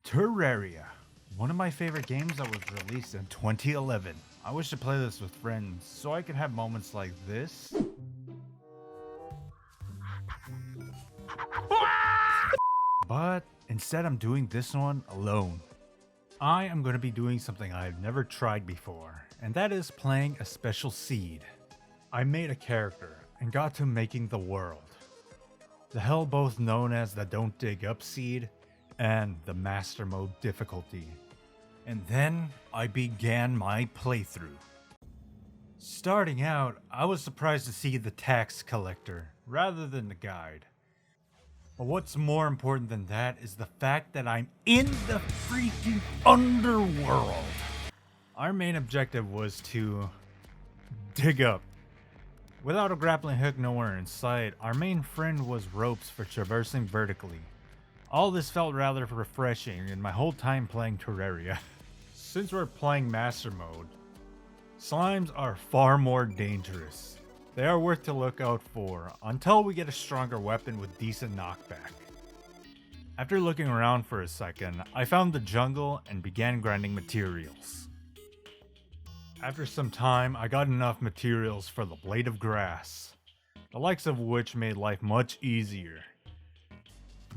Terraria, one of my favorite games that was released in 2011. I wish to play this with friends so I can have moments like this. But instead I'm doing this one alone. I am going to be doing something I've never tried before, and that is playing a special seed. I made a character and got to making the world. The hell both known as the Don't Dig Up seed and the Master Mode difficulty. And then I began my playthrough. Starting out, I was surprised to see the tax collector rather than the guide. But what's more important than that is the fact that I'm in the freaking underworld. Our main objective was to dig up. Without a grappling hook nowhere in sight, our main friend was ropes for traversing vertically. All this felt rather refreshing in my whole time playing Terraria. Since we're playing Master Mode, slimes are far more dangerous. They are worth to look out for until we get a stronger weapon with decent knockback. After looking around for a second, I found the jungle and began grinding materials. After some time, I got enough materials for the blade of grass, the likes of which made life much easier.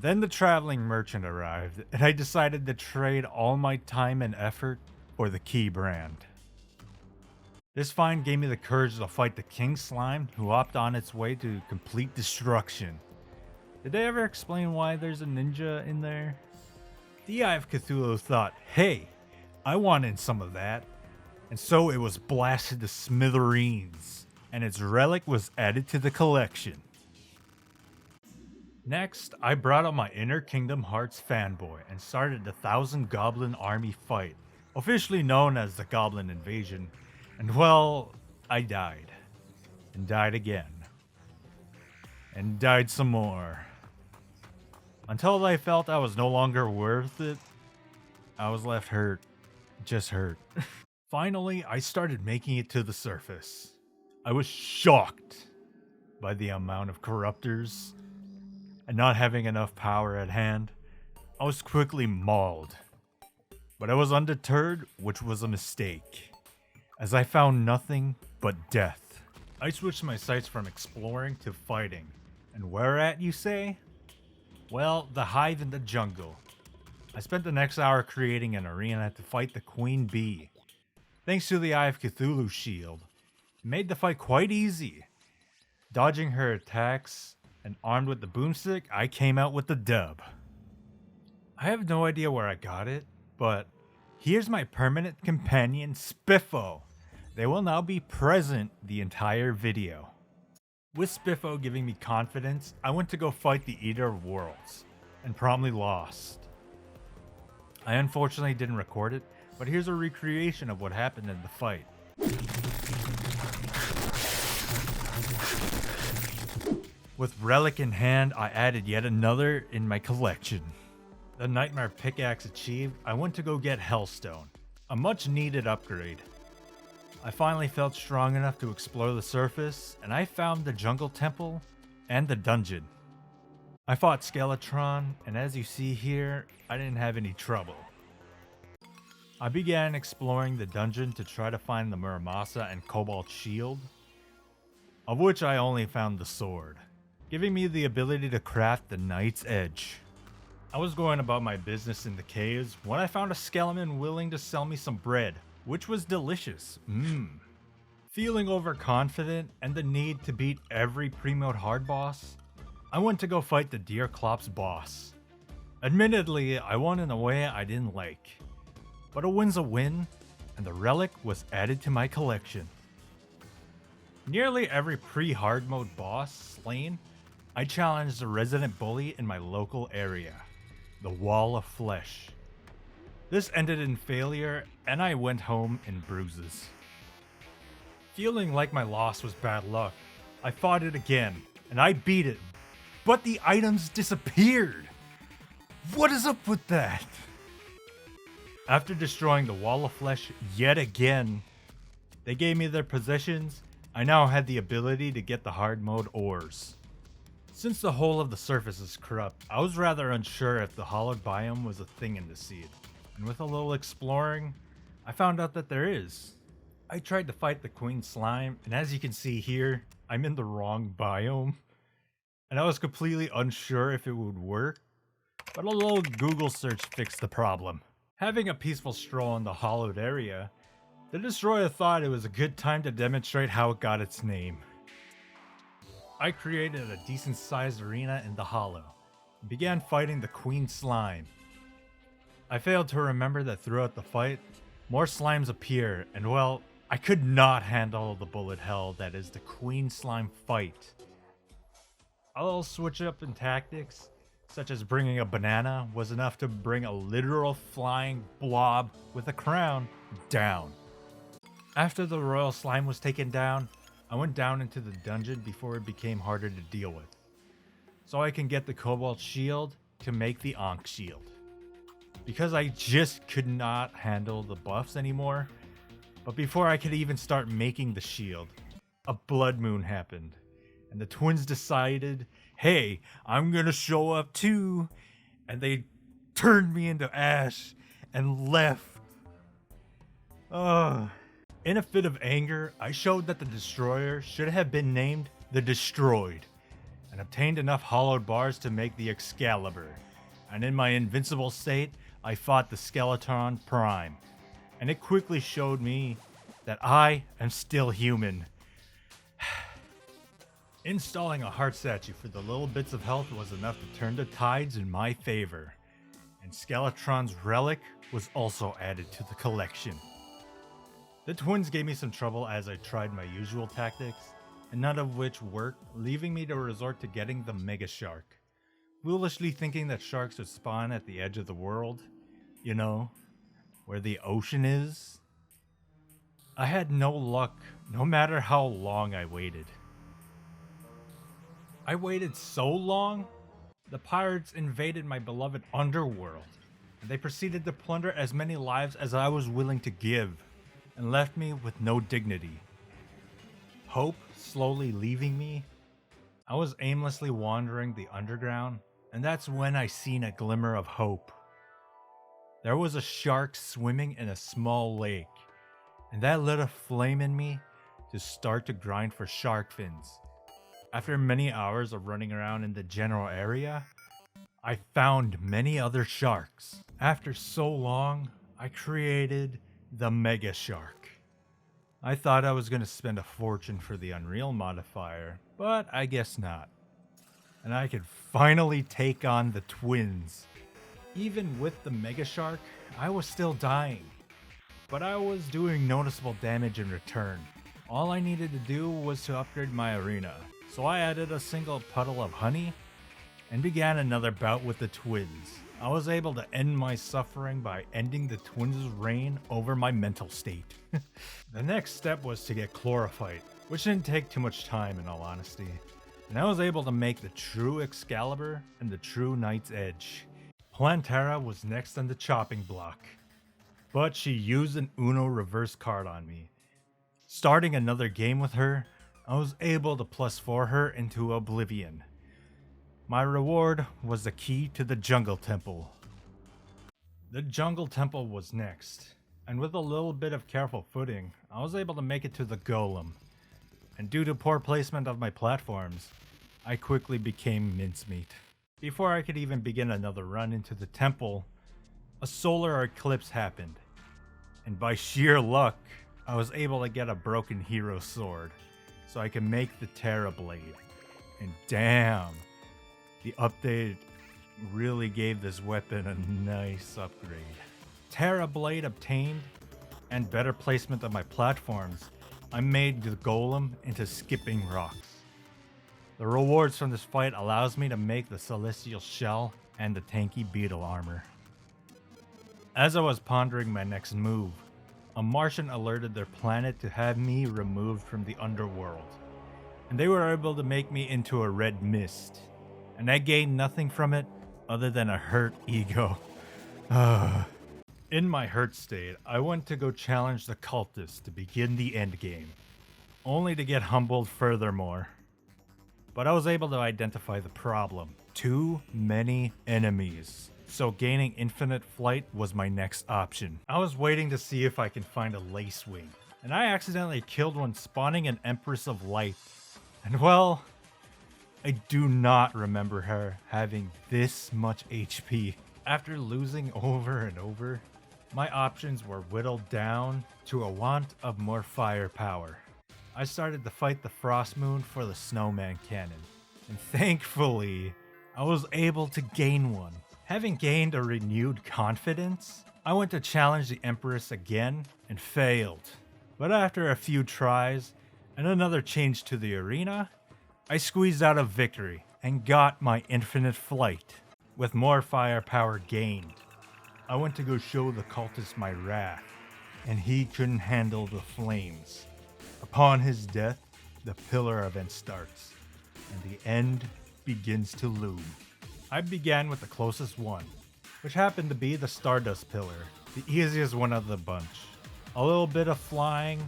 Then the traveling merchant arrived, and I decided to trade all my time and effort for the key brand. This find gave me the courage to fight the king slime who hopped on its way to complete destruction. Did they ever explain why there's a ninja in there? The Eye of Cthulhu thought, hey, I want in some of that. And so it was blasted to smithereens, and its relic was added to the collection. Next, I brought up my Inner Kingdom Hearts fanboy and started the 1,000 Goblin Army fight, officially known as the Goblin Invasion. And well, I died. And died again. And died some more. Until I felt I was no longer worth it, I was left hurt. Just hurt. Finally, I started making it to the surface. I was shocked by the amount of corruptors, and not having enough power at hand, I was quickly mauled. But I was undeterred, which was a mistake, as I found nothing but death. I switched my sights from exploring to fighting. And where at, you say? Well, the hive in the jungle. I spent the next hour creating an arena to fight the queen bee. Thanks to the Eye of Cthulhu shield, it made the fight quite easy. Dodging her attacks and armed with the boomstick, I came out with the dub. I have no idea where I got it, but here's my permanent companion, Spiffo. They will now be present the entire video. With Spiffo giving me confidence, I went to go fight the Eater of Worlds, and promptly lost. I unfortunately didn't record it, but here's a recreation of what happened in the fight. With relic in hand, I added yet another in my collection. The Nightmare Pickaxe achieved, I went to go get Hellstone, a much needed upgrade. I finally felt strong enough to explore the surface, and I found the Jungle Temple and the dungeon. I fought Skeletron, and as you see here, I didn't have any trouble. I began exploring the dungeon to try to find the Muramasa and Cobalt shield, of which I only found the sword, giving me the ability to craft the Knight's Edge. I was going about my business in the caves when I found a skeleton willing to sell me some bread, which was delicious. Feeling overconfident and the need to beat every pre-mode hard boss, I went to go fight the Deerclops boss. Admittedly, I won in a way I didn't like, but a win's a win, and the relic was added to my collection. Nearly every pre-hard mode boss slain, I challenged the resident bully in my local area, the Wall of Flesh. This ended in failure, and I went home in bruises. Feeling like my loss was bad luck, I fought it again, and I beat it, but the items disappeared. What is up with that? After destroying the Wall of Flesh yet again, they gave me their possessions. I now had the ability to get the hard mode ores. Since the whole of the surface is corrupt, I was rather unsure if the hollowed biome was a thing in the seed. And with a little exploring, I found out that there is. I tried to fight the queen slime, and as you can see here, I'm in the wrong biome. And I was completely unsure if it would work, but a little Google search fixed the problem. Having a peaceful stroll in the hollowed area, the destroyer thought it was a good time to demonstrate how it got its name. I created a decent sized arena in the hollow, and began fighting the queen slime. I failed to remember that throughout the fight, more slimes appear, and well, I could not handle the bullet hell that is the queen slime fight. A little switch up in tactics, such as bringing a banana, was enough to bring a literal flying blob with a crown down. After the royal slime was taken down, I went down into the dungeon before it became harder to deal with, so I can get the cobalt shield to make the Ankh shield. Because I just could not handle the buffs anymore, but before I could even start making the shield, a blood moon happened, and the twins decided, hey, I'm gonna show up too, and they turned me into ash and left. In a fit of anger, I showed that the destroyer should have been named the Destroyed, and obtained enough hollowed bars to make the Excalibur. And in my invincible state, I fought the Skeleton Prime, and it quickly showed me that I am still human. Installing a heart statue for the little bits of health was enough to turn the tides in my favor, and Skeletron's relic was also added to the collection. The twins gave me some trouble as I tried my usual tactics, and none of which worked, leaving me to resort to getting the megashark. Foolishly thinking that sharks would spawn at the edge of the world, you know, where the ocean is. I had no luck, no matter how long I waited. I waited so long, the pirates invaded my beloved underworld, and they proceeded to plunder as many lives as I was willing to give, and left me with no dignity. Hope slowly leaving me, I was aimlessly wandering the underground, and that's when I seen a glimmer of hope. There was a shark swimming in a small lake, and that lit a flame in me to start to grind for shark fins. After many hours of running around in the general area, I found many other sharks. After so long, I created the megashark. I thought I was going to spend a fortune for the Unreal modifier, but I guess not. And I could finally take on the twins. Even with the megashark, I was still dying, but I was doing noticeable damage in return. All I needed to do was to upgrade my arena, so I added a single puddle of honey and began another bout with the twins. I was able to end my suffering by ending the twins' reign over my mental state. The next step was to get chlorophyte, which didn't take too much time in all honesty. And I was able to make the true Excalibur and the true Knight's Edge. Plantera was next on the chopping block, but she used an Uno reverse card on me. Starting another game with her, I was able to +4 her into oblivion. My reward was the key to the Jungle Temple. The Jungle Temple was next, and with a little bit of careful footing, I was able to make it to the Golem. And due to poor placement of my platforms, I quickly became mincemeat. Before I could even begin another run into the temple, a solar eclipse happened, and by sheer luck, I was able to get a broken hero sword, so I could make the Terra Blade. And damn, the update really gave this weapon a nice upgrade. Terra Blade obtained, and better placement of my platforms, I made the Golem into skipping rocks. The rewards from this fight allows me to make the Celestial Shell and the tanky Beetle armor. As I was pondering my next move, a Martian alerted their planet to have me removed from the underworld, and they were able to make me into a red mist, and I gained nothing from it other than a hurt ego. In my hurt state, I went to go challenge the cultists to begin the endgame, only to get humbled furthermore. but I was able to identify the problem. Too many enemies. So gaining infinite flight was my next option. I was waiting to see if I can find a lace wing, and I accidentally killed one, spawning an Empress of Light. And well, I do not remember her having this much HP. After losing over and over, my options were whittled down to a want of more firepower. I started to fight the Frost Moon for the Snowman Cannon, and thankfully, I was able to gain one. Having gained a renewed confidence, I went to challenge the Empress again and failed. But after a few tries and another change to the arena, I squeezed out a victory and got my infinite flight. With more firepower gained, I went to go show the cultist my wrath, and he couldn't handle the flames. Upon his death, the pillar event starts, and the end begins to loom. I began with the closest one, which happened to be the Stardust Pillar, the easiest one of the bunch. A little bit of flying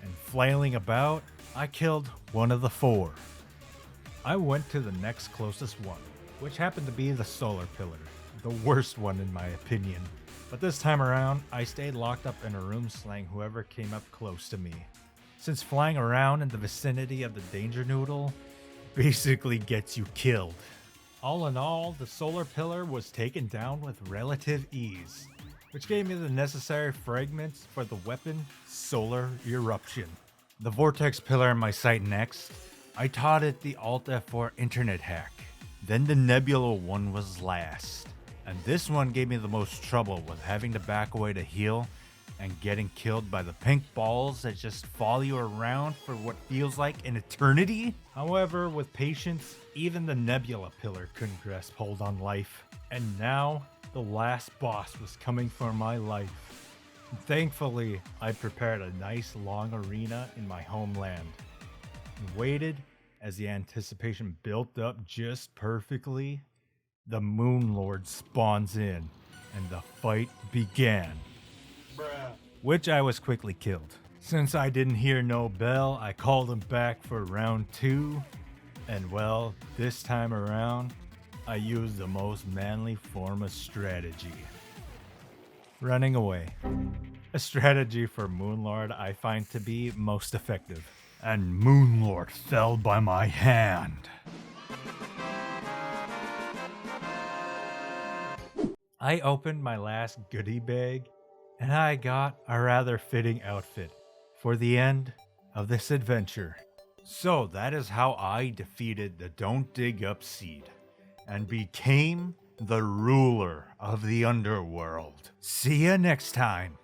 and flailing about, I killed one of the 4. I went to the next closest one, which happened to be the Solar Pillar, the worst one in my opinion. But this time around, I stayed locked up in a room slaying whoever came up close to me. Since flying around in the vicinity of the Danger Noodle basically gets you killed. All in all, the Solar Pillar was taken down with relative ease, which gave me the necessary fragments for the weapon Solar Eruption. The Vortex Pillar in my sight next, I taught it the Alt F4 internet hack. Then the Nebula one was last, and this one gave me the most trouble with having to back away to heal and getting killed by the pink balls that just follow you around for what feels like an eternity. However, with patience, even the Nebula Pillar couldn't grasp hold on life. And now, the last boss was coming for my life. Thankfully, I prepared a nice long arena in my homeland, and waited as the anticipation built up just perfectly. The Moon Lord spawns in, and the fight began. Which I was quickly killed. Since I didn't hear no bell, I called him back for round 2. And well, this time around, I used the most manly form of strategy. Running away. A strategy for Moonlord I find to be most effective. And Moonlord fell by my hand. I opened my last goodie bag, and I got a rather fitting outfit for the end of this adventure. So that is how I defeated the Don't Dig Up Seed and became the ruler of the underworld. See ya next time.